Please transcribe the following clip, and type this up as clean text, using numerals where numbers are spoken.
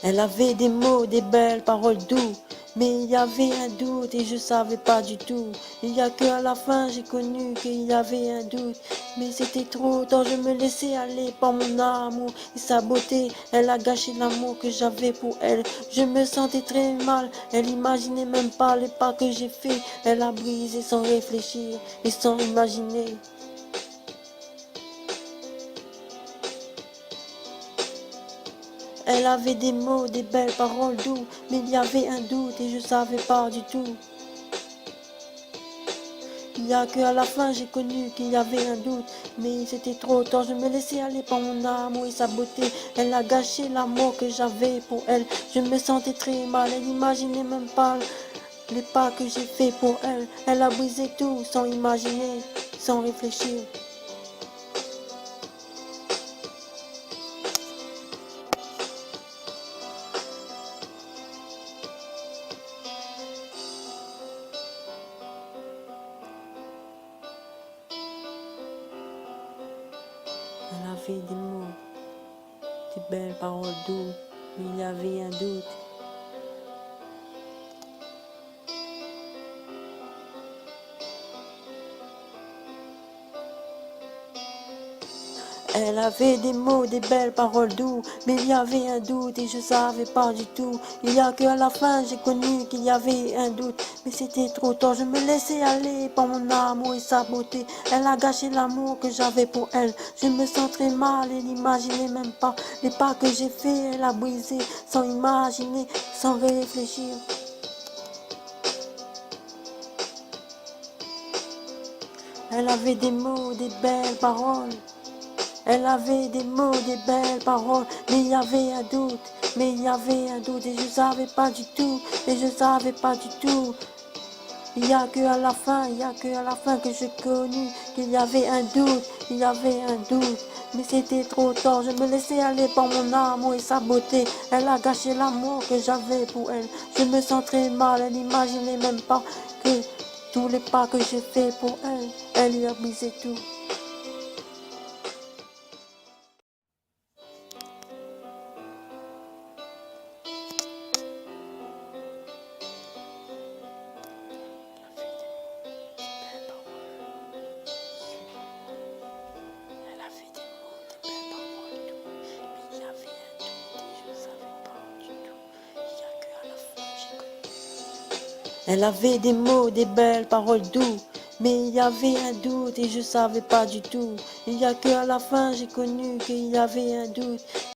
Elle avait des mots, des belles paroles douces, mais il y avait un doute et je savais pas du tout. Il y a que à la fin j'ai connu qu'il y avait un doute, mais c'était trop tard, je me laissais aller par mon amour et sa beauté. Elle a gâché l'amour que j'avais pour elle. Je me sentais très mal, elle imaginait même pas les pas que j'ai fait. Elle a brisé sans réfléchir et sans imaginer. Elle avait des mots, des belles paroles douces, mais il y avait un doute et je savais pas du tout. Il y a que à la fin j'ai connu qu'il y avait un doute, mais c'était trop tard, je me laissais aller par mon amour et sa beauté. Elle a gâché l'amour que j'avais pour elle, je me sentais très mal, elle n'imaginait même pas les pas que j'ai fait pour elle. Elle a brisé tout sans imaginer, sans réfléchir. Elle avait des mots, des belles paroles douces, mais il y avait un doute. Elle avait des mots, des belles paroles douces, mais il y avait un doute et je savais pas du tout. Il y a que à la fin j'ai connu qu'il y avait un doute, mais c'était trop tard, je me laissais aller par mon amour et sa beauté. Elle a gâché l'amour que j'avais pour elle, je me sens très mal, elle n'imaginait même pas les pas que j'ai fait. Elle a brisé sans imaginer, sans réfléchir. Elle avait des mots, des belles paroles. Elle avait des mots, des belles paroles, mais il y avait un doute, mais il y avait un doute et je savais pas du tout, et je savais pas du tout. Il y a que à la fin, il y a que à la fin que j'ai connu qu'il y avait un doute, il y avait un doute. Mais c'était trop tard, je me laissais aller par mon amour et sa beauté. Elle a gâché l'amour que j'avais pour elle. Je me sens très mal, elle n'imaginait même pas que tous les pas que j'ai fait pour elle, elle y a brisé tout. Elle avait des mots, des belles paroles douces, mais il y avait un doute et je savais pas du tout. Il y a que à la fin j'ai connu qu'il y avait un doute.